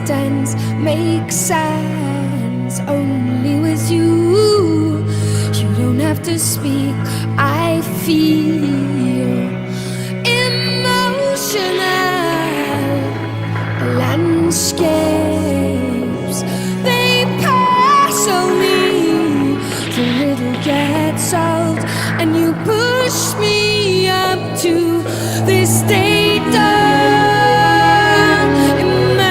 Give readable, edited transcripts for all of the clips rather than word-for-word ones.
distance makes sense only with you. You don't have to speak, I feel emotional landscapes. They pass on me, the little gets old, and you push me up to this state of emergency.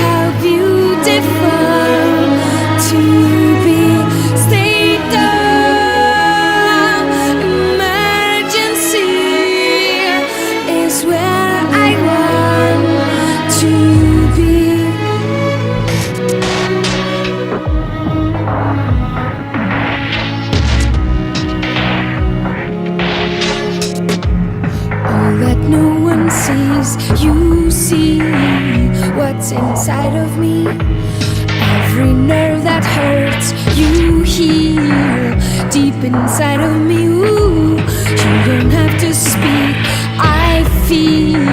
How beautiful to be state of emergency is where I want to be. All that no one sees, you see what's inside of me. Every nerve that hurts, you heal deep inside of me. Ooh, you don't have to speak, I feel